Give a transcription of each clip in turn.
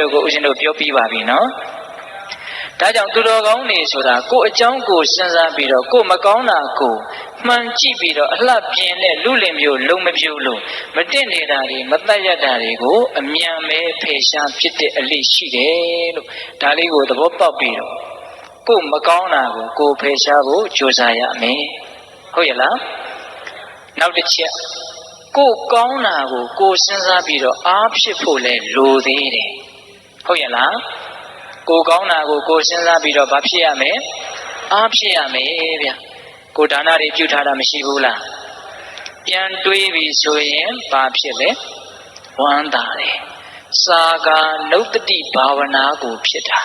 တို့ကိုဦးဇင်းတို့ပြောပြီးပါပြီနော်ဒါကြောင့်သူတော်ကောင်းတွေဆိုတာကိုယ်အကြောင်းကိုစဉ်းစားပြီးတော့ကိုယ်မကောင်းတာကိုမှန်ကြည့်ပြီးတော့အလှပြင်းတဲ့လူလင်မျိုးလုံမပြိုလို့မတင့်နေတာတွေမတတ်ရတာတွေကိုအမြန်ပဲဖယ်ရှားဖြစ်တဲ့အလိရှိတယ်လို့ဒါလေးကိုသဘောပေါက်ပြီးတော့ကိုယ်မကောင်းတာကိုကိုယ်ဖယ်ရှားဖို့ကြိုးစားရမယ်ဟုတ်ရဲ့လားနောက်တစ်ချက်ကိုယ်ကောင်းတာကိုကိုယ်စဉ်းစားပြီးတော့အားဖြစ်ဖို့လဲလိုသေးတယ်ဟုတ်ရဲ့လားကိုယ်ကောင်းတာကိုကိုယ်စဉ်းစားပြီးတော့ဘာဖြစ်ရမလဲအားဖြစ်ရမယ်ဗျကိုယ်ဒါနတွေပြုထားတာမရှိဘူးလားပြန်တွေးပြီးဆိုရင်ဘာဖြစ်လဲဝမ်းသာတယ်စာကာနုတ္တိဘာဝနာကိုဖြစ်တာ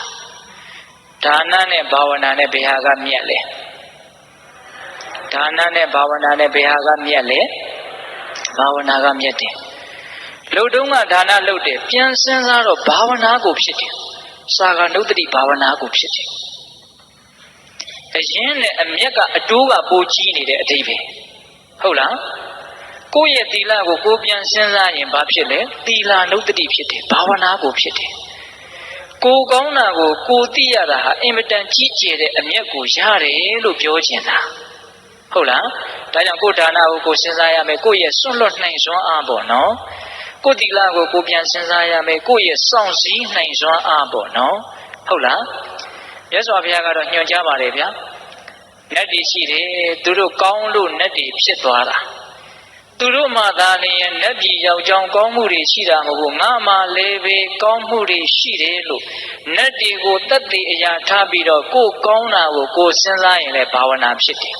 ဒါနနဲ့ဘာဝနာနဲ့ဘယ်ဟာကမြတ်လဲဒါနနဲ့ဘာဝနာနဲ့ဘယ်ဟာကမြတ်လဲဘာဝနာကမြတ်တယ်လှုပ်တုံးကဒါနလှုပ်တယ်ပြန်စဉ်းစားတော့ဘာဝနာကိုဖြစ်တယ်စာကနုတ္တိဘာဝနာကိုဖြစ်တယ်အရင်နဲ့အမျက်ကအတိုးကပိုကြီးနေတဲ့အဓိပ္ပာယ်ဟုတ်လားကိုယ့်ရဲ့သီလကိုကိုပြန်စဉ်းစားရင်ဘာဖြစ်လဲသီလနုတ္တိဖြစ်တယ်ဘာဝနာကိုဖြစ်တယ်ကိုကောင်းတာကိုကိုသိရတာဟာအင်မတန်ကြီးကျယ်တဲ့အမျက်ကိုရတယ်လို့ပြောချင်တာဟုတ်လားဒါကြောင့်ကိုဒါနကိုကိုစဉ်းစားရမယ်ကိုရဲ့စွန့်လွတ်နိုင်စွမ်းအားပေါ့နော်ကိုသီလကိုကိုပြန်စဉ်းစားရမယ်ကိုရဲ့စောင့်စည်းနိုင်စွမ်းအားပေါ့နော်ဟုတ်လားမြတ်စွာဘုရားကတော့ညွှန်ကြားပါတယ်ဗျာနတ်တွေရှိတယ်သူတို့ကောင်းလို့နတ်တွေဖြစ်သွားတာသူတို့မှသာလျှင်နတ်ပြည်ရောက်ကြောင်းကောင်းမှုတွေရှိတာမဟုတ်ဘူးငါမှလည်းပဲကောင်းမှုတွေရှိတယ်လို့နတ်တွေကိုတတ်သိအရာထားပြီးတော့ကိုကောင်းတာကိုကိုစဉ်းစားရင်လည်းဘာဝနာဖြစ်တယ်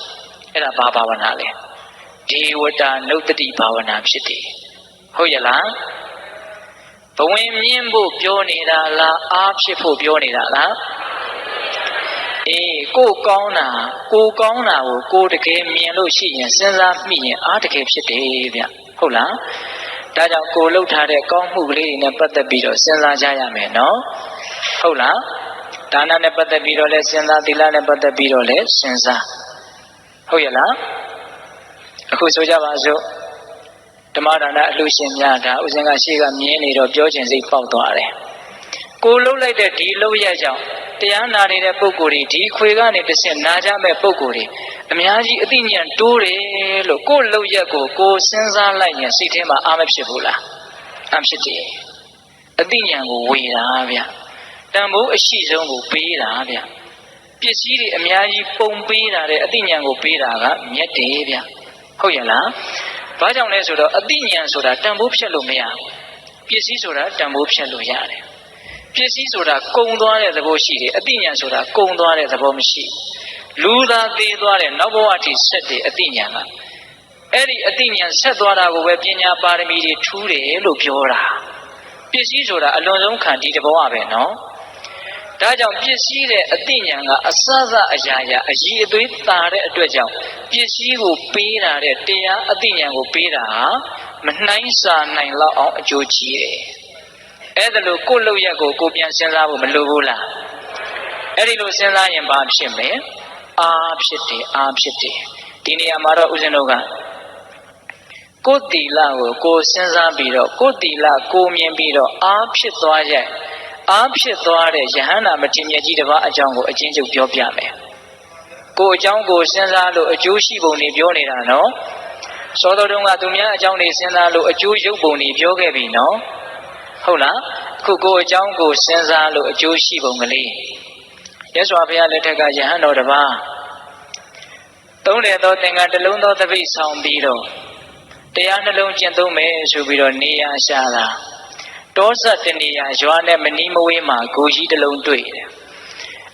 အဲ့ဒါဘာဘာဝနာလဲဒေဝတာနုတ္တိဘာဝနာဖြစ်တယ်ဟုတ်ရဲ့လားဘဝင်မြင့်ဖို့ပြောနေတာလားအားဖြစ်ဖို့ပြောနေတာလားအေးကိုကောင်းတာကိုကိုတကယ်မြင်လို့ရှိရင်စဉ်းစားမိရင်အားတကယ်ဖြစ်တယ်ဗျဟုတ်လားဒါကြောင့်ကိုလှုပ်ထားတဲ့ကောင်းမှုကလေးတွေနဲ့ပတ်သက်ပြီးတော့စဉ်းစားကြရမယ်နော်ဟုတ်လားဒါနနဲ့ပတ်သက်ပြီးတော့လဲစဉ်းစားသီလနဲ့ပတ်သက်ပြီးတော့လဲစဉ်းစားဟုတ်ရဲ့လားအခုဆိုကြပါစို့ဓမ္မဒါနအလှရှင်များဒါဥစဉ်ကရှေ့ကမြင်နေတော့ပြောခြင်းစိတ်ပေါက်သွားတယ်ကိုလှုပ်လိုက်တဲ့ဒီလှုပ်ရကြောင့်တရားနာနေတဲ့ပုဂ္ဂိုလ်တွေဒီခွေကနေတစ်ဆင့်နာကြမဲ့ပုဂ္ဂိုလ်တွေအများကြီးအသိဉာဏ်တိုးတယ်လို့ကိုလှုပ်ရက်ကိုကိုစဉ်းစားလိုက်ရင်စိတ်ထဲမှာအားမဖြစ်ဘူးလားအားဖြစ်တယ်အသိဉာဏ်ကိုဝေတာဗျတန်ဖိုးအရှိဆုံးကိုပေးတာဗျပစ္စည်းတွေအများကြီးပုံပေးတာတဲ့အသိဉာဏ်ကိုပေးတာကမြတ်တယ်ဗျဟုတ်ရဲ့လားဘာကြောင့်လဲဆိုတော့အသိဉာဏ်ဆိုတာတန်ဖိုးဖြတ်လို့မရဘူးပစ္စည်းဆိုတာတန်ဖိုးဖြတ်လို့ရတယ်ပစ္စည်းဆိုတာကုံသွားတဲ့သဘောရှိတယ်အသိဉာဏ်ဆိုတာကုံသွားတဲ့သဘောမရှိလူသာသေးသွားတဲ့နောက်ဘဝထိဆက်တဲ့အသိဉာဏ်ကအဲ့ဒီအသိဉာဏ်ဆက်သွားတာကိုပဲပညာပါရမီတွေထူးတယ်လို့ပြောတာပစ္စည်းဆိုတာအလွန်ဆုံးခံဒီတဘောပဲနော်ဒါကြောင့်ပစ္စည်းတဲ့အသိဉာဏ်ကအစစအရာရာအည်အသွေးတာတဲ့အတွက်ကြောင့်ပစ္စည်းကိုပေးတာတဲ့တရားအသိဉာဏ်ကိုပေးတာဟာမနှိုင်းစာနိုင်လောက်အောင်အကျိုးကြီးတယ်အဲ့ဒါလို့ကိုယ့်လုပ်ရက်ကိုကိုပြန်စဉ်းစားဖို့မလိုဘူးလားအဲ့ဒီလိုစဉ်းစားရင်ဘာဖြစ်မလဲအားဖြစ်တယ်အားဖြစ်တယ်ဒီနေရာမှာတော့ဦးဇင်းတို့ကကိုယ်တီလာကိုကိုစဉ်းစားပြီးတော့ကိုယ်တီလာကိုမြင်ပြီးတော့အားဖြစ်သွားရဲ့အားဖြစ်သွားတဲ့ယဟန္တာမထေရမြတ်ကြီးတစ်ပါးအကြောင်းကိုအချင်းချုပ်ပြောပြမယ်ကိုအကြောင်းကိုစဉ်းစားလို့အကျိုးရှိပုံတွေပြောနေတာနော်စောတော်တုန်းကသူများအကြောင်းတွေစဉ်းစားလို့အကျိုးရုပ်ပုံတွေပြောခဲ့ပြီနော်ဟုတ်လားခုကိုအကြောင်းကိုစဉ်းစားလို့အကျိုးရှိပုံကလေးမြတ်စွာဘုရားလက်ထက်ကယဟန်တော်တစ်ပါးသုံးတယ်သောသင်္ကန်းတစ်လုံးသောသပိတ်ဆောင်ပြီးတော့တရားနှလုံးကျင့်သုံးမယ်ဆိုပြီးတော့နေရာရှာတာတောဆက်တနေရာရွာနဲ့မနီးမဝေးမှာဂူကြီးတစ်လုံးတွေ့တယ်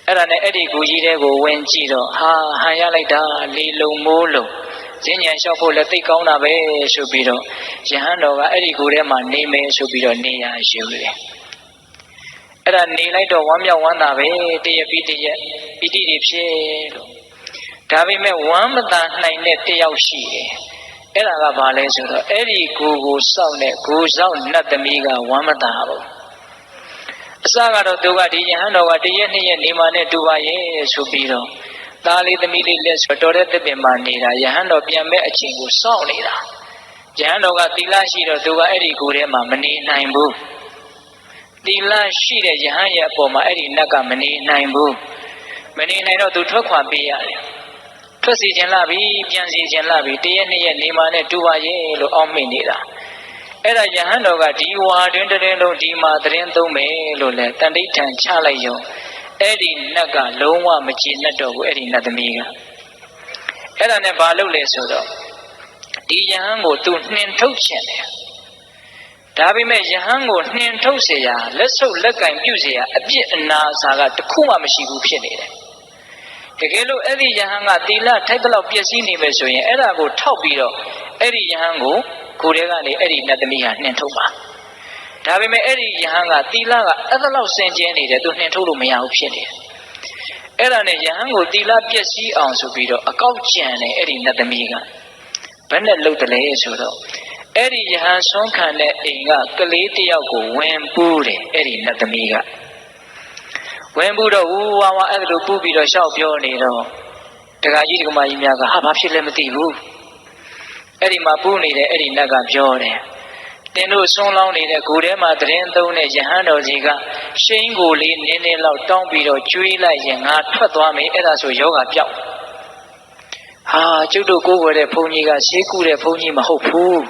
အဲ့ဒါနဲ့အဲ့ဒီဂူကြီးတဲကိုဝင်ကြည့်တော့ဟာဟန်ရလိုက်တာလေလုံမိုးလုံဈဉ္ဉံလျှောက်ဖို့လည်းသိကောင်းတာပဲဆိုပြီးတော့ယဟန်တော်ကအဲ့ဒီဂူထဲမှာနေမယ်ဆိုပြီးတော့နေရာယူတယ်အဲ့ဒါနေလိုက်တော့ဝမ်းမြောက်ဝမ်းသာပဲတရပြီးတရပီတိတွေဖြစ်လို့ဒါပေမဲ့ဝမ်းမသာနိုင်တဲ့တယောက်ရှိတယ်အဲ့ဒါကဘာလဲဆိုတော့အဲ့ဒီဂူကိုစောင့်တဲ့ဂူစောင့်နတ်သမီးကဝမ်းမသာဘူးအစကတော့သူကဒီယဟန်တော်ကတရက်နှစ်ရက်နေမှနဲ့တူပါရဲ့ဆိုပြီးတော့သားလေးသမီးလေးလက်ဆိုတော်တဲ့တစ်ပင်မှာနေတာယဟန်တော်ပြန်မဲ့အချိန်ကိုစောင့်နေတာယဟန်တော်ကသီလရှိတော့သူကအဲ့ဒီဂူထဲမှာမနေနိုင်ဘူး တီလရှိတဲ့ယဟန်ရဲ့အပေါ်မှာအဲ့ဒီနတ်ကမနေနိုင်ဘူးမနေနိုင်တော့သူထွက်ခွာပေးရတယ်ထွက်စီခြင်းလာပြီပြန်စီခြင်းလာပြီတရက်နှစ်ရက်နေမှနဲ့တူပါရဲ့လို့အောက်မိနေတာအဲ့ဒါယဟန်တော်ကဒီဝါတွင်တရင်လုံးဒီမှာတရင်သုံးမယ်လို့လဲတန်တိဋ္ဌံချလိုက်ရုံအဲ့ဒီနတ်ကလုံးဝမကြည်နဲ့တော့ဘူးအဲ့ဒီနတ်သမီးကအဲ့ဒါနဲ့ဘာလုပ်လဲဆိုတော့ဒီယဟန်ကိုသူနှင်ထုတ်ခြင်းတယ်ဒါပေမဲ့ယဟန်ကိုနှင်ထုတ်เสียလက်ဆုပ်လက်ကင်ပြုเสียအပြစ်အနာအစာကတခုမှမရှိဘူးဖြစ်နေတယ်တကယ်လို့အဲ့ဒီယဟန်ကသီလထိုက်တဲ့လောက်ပျက်စီးနေမယ်ဆိုရင်အဲ့ဒါကိုထောက်ပြီးတော့အဲ့ဒီယဟန်ကိုကိုယ်တည်းကနေအဲ့ဒီနတ်သမီးဟာနှင်ထုတ်ပါဒါပေမဲ့အဲ့ဒီယဟန်ကသီလကအဲ့ဒါလောက်စင်ကြဲနေတယ်သူနှင်ထုတ်လို့မရဘူးဖြစ်နေတယ်အဲ့ဒါနဲ့ယဟန်ကိုသီလပျက်စီးအောင်ဆိုပြီးတော့အကောက်ကျန်တယ်အဲ့ဒီနတ်သမီးကဘယ်နဲ့လုပ်တယ်လဲဆိုတော့အဲ့ဒီယဟန်ဆွမ်းခံတဲ့အိမ်ကကလေးတယောက်ကိုဝင်ပူးတယ်အဲ့ဒီနတ်သမီးကဝင်ပူးတော့ဝါဝါအဲ့ဒါလိုပူးပြီးတော့ရှောက်ပြောနေတော့တခါကြီးတခါမကြီးများကဟာဘာဖြစ်လဲမသိဘူးအဲ့ဒီမှာပူးနေတဲ့အဲ့ဒီနတ်ကပြောတယ်တင်တို့ဆွန်းလောင်းနေတဲ့ကိုယ်ထဲမှာတရင်သုံးတဲ့ယဟန်တော်ကြီးကရှိန်ကိုလေးနည်းနည်းလောက်တောင်းပြီးတော့ကျွေးလိုက်ရင်ငါထွက်သွားမယ်အဲ့ဒါဆိုယောဂပြောက်ဟာကျုပ်တို့ကိုယ်ဝယ်တဲ့ဘုန်းကြီးကရှေးကူတဲ့ဘုန်းကြီးမဟုတ်ဘူး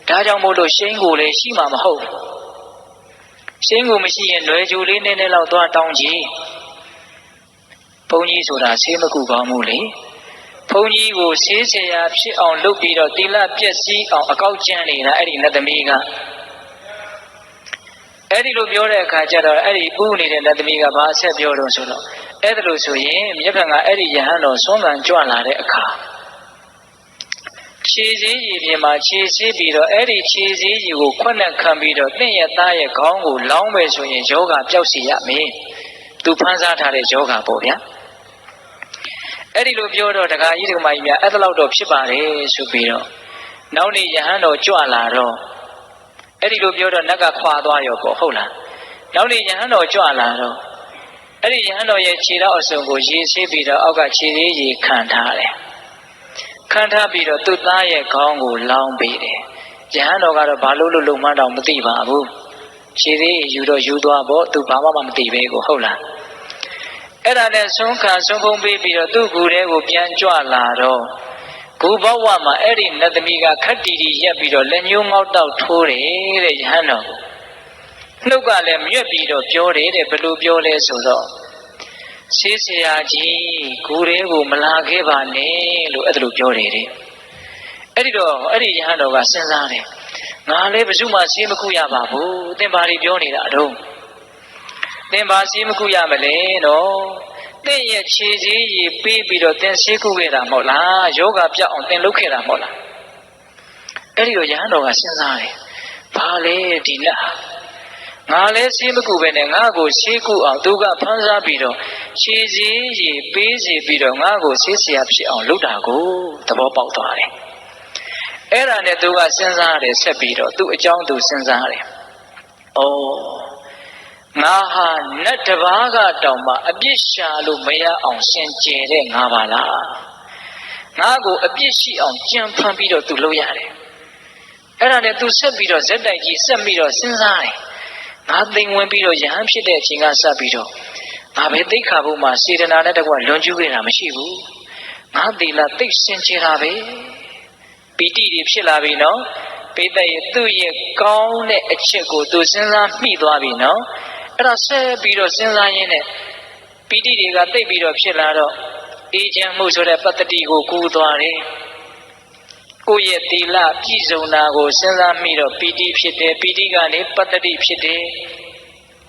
ဒါကြောင့်မို့လို့ရှိန်ကိုလေးရှိမှာမဟုတ်ရှိန်ကိုမရှိရင်လွယ်ကြိုလေးနည်းနည်းလောက်သွားတောင်းကြည့်ဘုန်းကြီးဆိုတာဆေးမကူကောင်းဘူးလေဘုန်းကြီးကိုဆေးဆရာဖြစ်အောင်လုပ်ပြီးတော့သီလပျက်စီးအောင်အကောက်ကျန်းနေတာအဲ့ဒီနတ်သမီးကအဲ့ဒီလိုပြောတဲ့အခါကျတော့အဲ့ဒီပူးနေတဲ့နတ်သမီးကဘာဆက်ပြောတော့ဆိုတော့အဲ့ဒါလို့ဆိုရင်မြတ်ဖန်ကအဲ့ဒီယဟန်တော်ဆွမ်းခံကြွလာတဲ့အခါခြေစည်းရည်ပြင်မှာခြေစည်းပြီးတော့အဲ့ဒီခြေစည်းရည်ကိုခွက်နဲ့ခံပြီးတော့တင့်ရဲ့သားရဲ့ခေါင်းကိုလောင်းမယ်ဆိုရင်ယောဂပျောက်စီရမယ်သူဖန်ဆားထားတဲ့ယောဂပေါ့ဗျာအဲ့ဒီလိုပြောတော့တခါကြီးတခါမကြီးများအဲ့ဒါလောက်တော့ဖြစ်ပါတယ်ဆိုပြီးတော့နောက်နေ့ယဟန်တော်ကြွလာတော့အဲ့ဒီလိုပြောတော့နတ်ကခွာသွားရောပေါ့ဟုတ်လားနောက်နေ့ယဟန်တော်ကြွလာတော့အဲ့ဒီယဟန်တော်ရဲ့ခြေတော်အစုံကိုရေဆေးပြီးတော့အောက်ကခြေသေးရေခံထားတယ်ခံထားပြီးတော့သူ့သားရဲ့ခေါင်းကိုလောင်းပေးတယ်ယဟန်တော်ကတော့ဘာလို့လုံမန်းတောင်မသိပါဘူးခြေသေးယူတော့ယူသွားပေါ့သူဘာမှမသိပဲကိုဟုတ်လားအဲ့ဒါနဲ့ဆုံးခံဆုံးဖုံးပေးပြီးတော့သူ့ကူထဲကိုပြန်ကြွလာတော့ဂူဘဝမှာအဲ့ဒီနတ်သမီးကခက်တီတီရက်ပြီးတော့လက်ညှိုးငေါက်တောက်ထိုးတယ်တဲ့ယဟန်တော်နှုတ်ကလည်းမြွက်ပြီးတော့ပြောတယ်တဲ့ဘယ်လိုပြောလဲဆိုတော့ဆေးဆရာကြီးဂူထဲကိုမလာခဲ့ပါနဲ့လို့အဲ့ဒါလိုပြောတယ်တဲ့အဲ့ဒီတော့အဲ့ဒီယဟန်တော်ကစဉ်းစားတယ်ငါလည်းဘယ်သူမှဆေးမကုရပါဘူးသင်ဘာတွေပြောနေတာတော့သင်ဘာဆေးမကုရမလဲနော်သင်ရဲ့ခြေစည်းရည်ပေးပြီးတော့သင်ဆေးကုခဲ့တာမဟုတ်လားယောဂပြောက်အောင်သင်လုပ်ခဲ့တာမဟုတ်လားအဲ့ဒီတော့ယဟန်တော်ကစဉ်းစားတယ်ဘာလဲဒီနတ်ငါလည်းဆေးမကုပဲနဲ့ငါ့ကိုဆေးကုအောင်သူကဖန်ဆားပြီးတော့ခြေစည်းရည်ပေးစီပြီးတော့ငါ့ကိုဆေးဆရာဖြစ်အောင်လုပ်တာကိုသဘောပေါက်သွားတယ်အဲ့ဒါနဲ့သူကစဉ်းစားတယ်ဆက်ပြီးတော့သူ့အကြောင်းသူစဉ်းစားတယ်ငါဟာနတ်တစ်ပါးကတောင်မှအပြစ်ရှာလို့မရအောင်စင်ကြယ်တဲ့ငါပါလားငါကိုအပြစ်ရှိအောင်ကြံဖန်ပြီးတော့သူလုပ်ရတယ်အဲ့ဒါနဲ့သူဆက်ပြီးတော့ဇက်တိုက်ကြီးဆက်ပြီးတော့စဉ်းစားတယ်ငါသိမ်ဝင်ပြီးတော့ယဟန်ဖြစ်တဲ့အချိန်ကစပြီးတော့ငါပဲသိက္ခာပုဒ်မှာစေတနာနဲ့တကွလွန်ကျူးခဲ့တာမရှိဘူးငါသီလသိစင်ကြယ်တာပဲပီတိတွေဖြစ်လာပြီနော်ပိဿရဲ့သူ့ရဲ့ကောင်းတဲ့အချက်ကိုသူစဉ်းစားမိသွားပြီနော်အဲ့ဒါဆက်ပြီးတော့စဉ်းစားရင်းနဲ့ပီတိတွေကတိတ်ပြီးတော့ဖြစ်လာတော့အေးချမ်းမှုဆိုတဲ့ပတ္တိကိုကူးသွားတယ်ကိုယ့်ရဲ့သီလပြည့်စုံတာကိုစဉ်းစားမိတော့ပီတိဖြစ်တယ်ပီတိကနေပတ္တိဖြစ်တယ်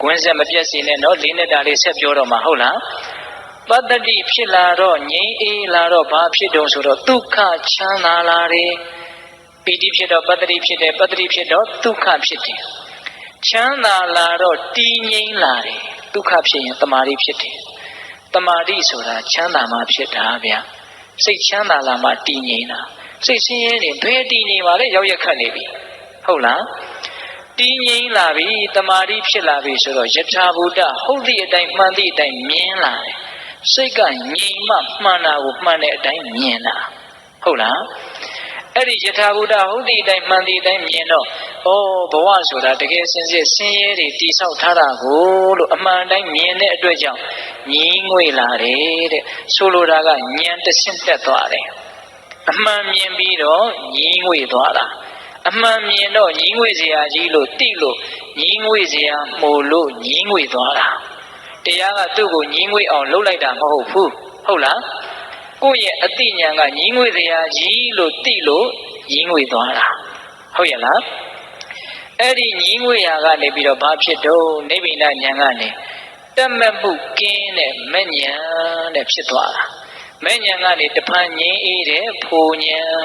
ကွင်းဆက်မပြတ်စေနဲ့နော်လေးနဲ့တာလေးဆက်ပြောတော့မှာဟုတ်လားပတ္တိဖြစ်လာတော့ငြိမ်းအေးလာတော့ဘာဖြစ်တုံဆိုတော့ဒုက္ခချမ်းသာလာတယ်ပီတိဖြစ်တော့ပတ္တိဖြစ်တယ်ပတ္တိဖြစ်တော့ဒုက္ခဖြစ်တယ်ချမ်းသာလာတော့တည်ငြိမ်လာတယ်ဒုက္ခဖြစ်ရင်တမာတိဖြစ်တယ်တမာတိဆိုတာချမ်းသာမှဖြစ်တာဗျစိတ်ချမ်းသာလာမှတည်ငြိမ်တာစိတ်ဆင်းရဲနေဘယ်တည်ငြိမ်ပါလဲရောက်ရက်ခတ်နေပြီဟုတ်လားတည်ငြိမ်လာပြီတမာတိဖြစ်လာပြီဆိုတော့ယထာဘုဒ္ဓဟုတ်သည့်အတိုင်းမှန်သည့်အတိုင်းမြင်လာတယ်စိတ်ကငြိမ်မှမှန်တာကိုမှန်တဲ့အတိုင်းမြင်တာဟုတ်လား အဲ့ဒီယထာဘုဒ္ဓဟုတ်ဒီတိုင်းမှန်ဒီတိုင်းမြင်တော့ဩဘဝဆိုတာတကယ်စင်စစ်ဆင်းရဲတွေတိဆောက်ထားတာကိုလို့အမှန်တိုင်းမြင်တဲ့အတွက်ကြောင့်ညီးငွေလာတယ်တဲ့ဆိုလိုတာကဉာဏ်တစ်ဆင့်တက်သွားတယ်အမှန်မြင်ပြီးတော့ညီးငွေသွားတာအမှန်မြင်တော့ညီးငွေစရာကြီးလို့တိလို့ညီးငွေစရာမို့လို့ညီးငွေသွားတာတရားကသူ့ကိုညီးငွေအောင်လှုပ်လိုက်တာမဟုတ်ဘူးဟုတ်လားကိုယ့်ရဲ့အသိဉာဏ်ကညီးငွေစရာကြီးလို့တိလို့ညီးငွေသွားတာဟုတ်ရဲ့လားအဲ့ဒီညီးငွေရာကနေပြီးတော့ဘာဖြစ်တော့နိဗ္ဗိဒဉာဏ်ကနေတတ်မဲ့မှုကင်းတဲ့မဲ့ဉာဏ်တဲ့ဖြစ်သွားတာမဲ့ဉာဏ်ကနေတဖန်ငြိမ်းအေးတဲ့ဖိုလ်ဉာဏ်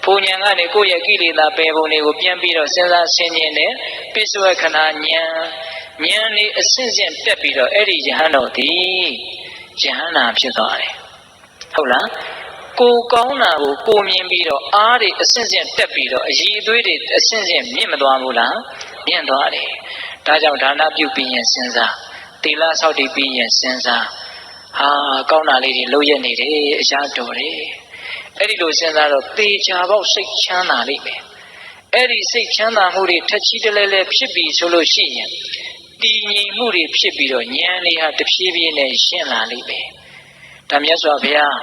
ဖိုလ်ဉာဏ်ကနေကိုယ့်ရဲ့ကိလေသာပယ်ပုံတွေကိုပြန်ပြီးတော့စဉ်းစားဆင်ခြင်တဲ့ပိဿဝေခဏဉာဏ်ဉာဏ်လေးအစဉ်စဉ်တက်ပြီးတော့အဲ့ဒီယဟန်တော်ဒီယဟန္တာဖြစ်သွားတယ်ဟုတ်လားကိုကောင်းတာကိုကိုမြင်ပြီးတော့အားတွေအစဉ်စဉ်တက်ပြီးတော့အည်အသွေးတွေအစဉ်စဉ်မြင့်မသွားဘူးလားမြင့်သွားတယ်ဒါကြောင့်ဒါနပြုပြီးရင်စဉ်းစားသီလဆောက်တည်ပြီးရင်စဉ်းစားဟာကောင်းတာလေးတွေလုပ်ရနေတယ်အရာတော်တယ်အဲ့ဒီလိုစဉ်းစားတော့သေချာပေါက်စိတ်ချမ်းသာလိမ့်မယ်အဲ့ဒီစိတ်ချမ်းသာမှုတွေထက်ချီတလဲလဲဖြစ်ပြီးဆိုလို့ရှိရင်တည်ငြိမ်မှုတွေဖြစ်ပြီးတော့ဉာဏ်လေးဟာတဖြည်းဖြည်းနဲ့ရှင်းလာလိမ့်မယ်ဒါမြတ်စွာဘုရား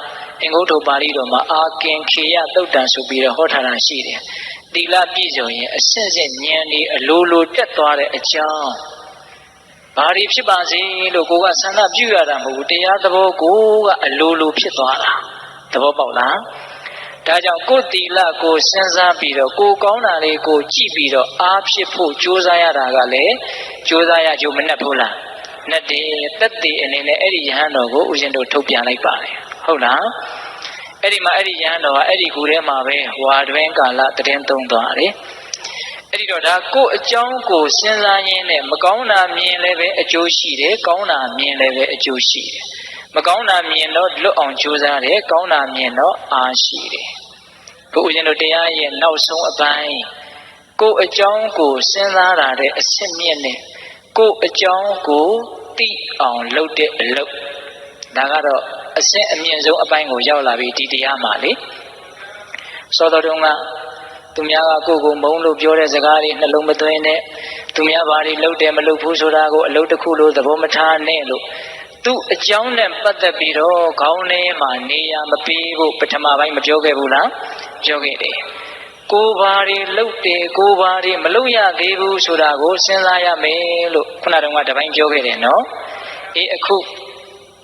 အင်္ဂုတ္တပါဠိတော်မှာအာကင်ခေယသုတ်တံဆိုပြီးတော့ဟောထားတာရှိတယ်သီလပြည့်စုံရင်အစဉ်စဉ်ဉာဏ်လေးအလိုလိုတက်သွားတဲ့အကြောင်းဘာတွေဖြစ်ပါစေလို့ကိုကဆန္ဒပြုရတာမဟုတ်ဘူးတရားသဘောကိုကအလိုလိုဖြစ်သွားတာသဘောပေါက်လားဒါကြောင့်ကိုယ်သီလကိုစဉ်းစားပြီးတော့ကိုကောင်းတာလေးကိုကြည့်ပြီးတော့အားဖြစ်ဖို့ကြိုးစားရတာကလည်းကြိုးစားရကြိုးမနှက်ဘူးလားနှက်တယ်တက်တည်အနေနဲ့အဲ့ဒီယဟန်တော်ကိုဦးဇင်းတို့ထုတ်ပြန်လိုက်ပါတယ်ဟုတ်လားအဲ့ဒီမှာအဲ့ဒီယဟန်တော်ကအဲ့ဒီကူထဲမှာပဲဝါတွင်ကာလတည်င်းသုံးသွားတယ်အဲ့ဒီတော့ဒါကိုအကြောင်းကိုစဉ်းစားရင်းနဲ့မကောင်းတာမြင်လည်းပဲအကျိုးရှိတယ်ကောင်းတာမြင်လည်းပဲအကျိုးရှိတယ်မကောင်းတာမြင်တော့လွတ်အောင်ကြိုးစားတယ်ကောင်းတာမြင်တော့အားရှိတယ်ဘုရားတို့တရားရဲ့နောက်ဆုံးအပိုင်းကိုအကြောင်းကိုစဉ်းစားတာတဲ့အစစ်မြင့်နဲ့ကိုအကြောင်းကိုသိအောင်လုပ်တဲ့အလုပ်ဒါကတော့အစစ်အမြင့်ဆုံးအပိုင်းကိုရောက်လာပြီဒီတရားမှာလေစောတော်တုန်းကသူများကကိုယ်ကိုမုန်းလို့ပြောတဲ့စကားတွေနှလုံးမသွင်းနဲ့သူများဘာတွေလုပ်တယ်မလုပ်ဘူးဆိုတာကိုအလုပ်တစ်ခုလို့သဘောမထားနဲ့လို့သူအကြောင်းနဲ့ပတ်သက်ပြီးတော့ခေါင်းထဲမှာနေရမပေးဖို့ပထမပိုင်းမပြောခဲ့ဘူးလားပြောခဲ့တယ်ကိုယ်ဘာတွေလုပ်တယ်ကိုယ်ဘာတွေမလုပ်ရသေးဘူးဆိုတာကိုစဉ်းစားရမယ်လို့ခုနတုန်းကတပိုင်းပြောခဲ့တယ်နော်အေးအခု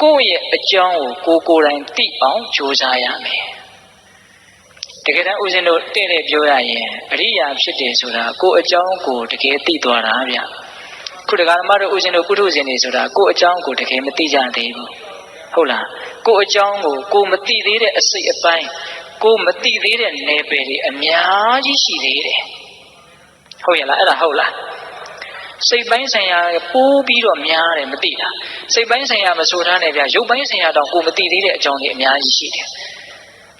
ကိုယ့်ရဲ့အကြောင်းကိုကိုယ်တိုင်သိအောင်ကြိုးစားရမယ်တကယ်တမ်းဦးဇင်းတို့တဲ့ပြောရရင်အရိယာဖြစ်တယ်ဆိုတာကိုယ်အကြောင်းကိုတကယ်သိသွားတာဗျခုတက္ကမတို့ဦးဇင်းတို့ပုထုဇဉ်တွေဆိုတာကိုယ်အကြောင်းကိုတကယ်မသိကြသေးဘူးဟုတ်လားကိုယ်အကြောင်းကိုကိုယ်မသိသေးတဲ့အစိတ်အပိုင်းကိုယ်မသိသေးတဲ့နယ်ပယ်တွေအများကြီးရှိသေးတယ်ဟုတ်ရဲ့လားအဲ့ဒါဟုတ်လားစိတ်ပိုင်းဆိုင်ရာပိုးပြီးတော့များတယ်မသိတာစိတ်ပိုင်းဆိုင်ရာမဆိုထားနဲ့ဗျရုပ်ပိုင်းဆိုင်ရာတော့ကိုယ်မသိသေးတဲ့အကြောင်းတွေအများကြီးရှိတယ်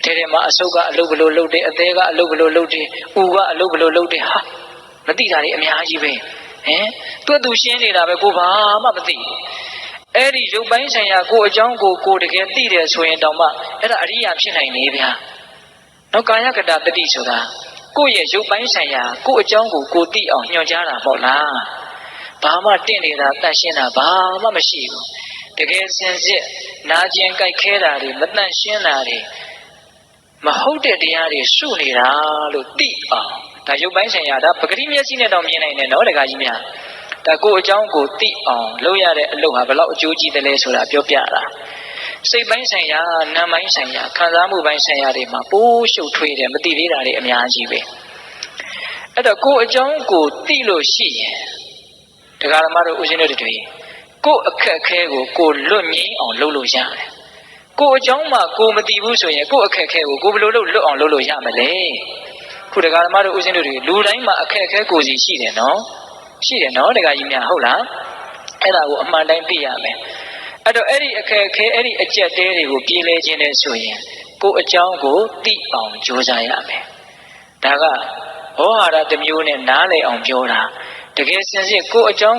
ထဲမှာအဆုတ်ကအလုပ်ဘလို့လုပ်တယ်အသေးကအလုပ်ဘလို့လုပ်တယ်ဥကအလုပ်ဘလို့လုပ်တယ်ဟာမသိတာတွေအများကြီးပဲသူရှင်းနေတာပဲကိုဘာမှမသိအဲ့ဒီရုပ်ပိုင်းဆိုင်ရာကိုအကြောင်းကိုတကယ်သိတယ်ဆိုရင်တောင်မှအဲ့ဒါအရိယာဖြစ်နိုင်နေဗျာနောက်ကာယကတတတိဆိုတာကိုယ့်ရဲ့ရုပ်ပိုင်းဆိုင်ရာကိုအကြောင်းကိုသိအောင်ညွှန်ကြားတာပေါ့လားဘာမှတင့်နေတာတန့်ရှင်းတာဘာမှမရှိဘူးတကယ်စင်စစ်နာကျင်ကြိုက်ခဲတာတွေမတန့်ရှင်းတာတွေမဟုတ်တဲ့တရားတွေရှုနေတာလို့သိအောင်ဒါရုပ်ပိုင်းဆိုင်ရာဒါပဂတိမျက်စိနဲ့တော့မြင်နိုင်တယ်နော်တခါကြီးများဒါကိုအကြောင်းကိုသိအောင်လုပ်ရတဲ့အလုပ်ဟာဘယ်လောက်အကျိုးကြီးတယ်လဲဆိုတာပြောပြတာစိတ်ပိုင်းဆိုင်ရာနာမ်ပိုင်းဆိုင်ရာခံစားမှုပိုင်းဆိုင်ရာတွေမှာပိုးရှုပ်ထွေးတယ်မသိသေးတာတွေအများကြီးပဲအဲ့တော့ကိုအကြောင်းကိုသိလို့ရှိရင်ဒကာဓမ္မတို့ဦးဇင်းတို့တွေကိုအခက်အခဲကိုလွတ်ငြိမ်းအောင်လုပ်လို့ရတယ်ကိုအကြောင်းမှကိုမသိဘူးဆိုရင်ကိုအခက်အခဲကိုဘယ်လိုလုပ်လွတ်အောင်လုပ်လို့ရမလဲခုဒကာဓမ္မတို့ဦးဇင်းတို့တွေလူတိုင်းမှာအခက်အခဲကိုစီရှိတယ်နော်ရှိတယ်နော်ဒကာကြီးများဟုတ်လားအဲ့ဒါကိုအမှန်တိုင်းသိရမယ်အဲ့တော့အဲ့ဒီအခက်အခဲအဲ့ဒီအကျက်တဲတွေကိုပြေးလဲခြင်းနဲ့ဆိုရင်ကိုအကြောင်းကိုသိအောင်ကြိုးစားရမယ်ဒါကဟောဟာရတစ်မျိုးနဲ့နားလည်အောင်ပြောတာတကယ်စင်စစ်ကိုအကြောင်း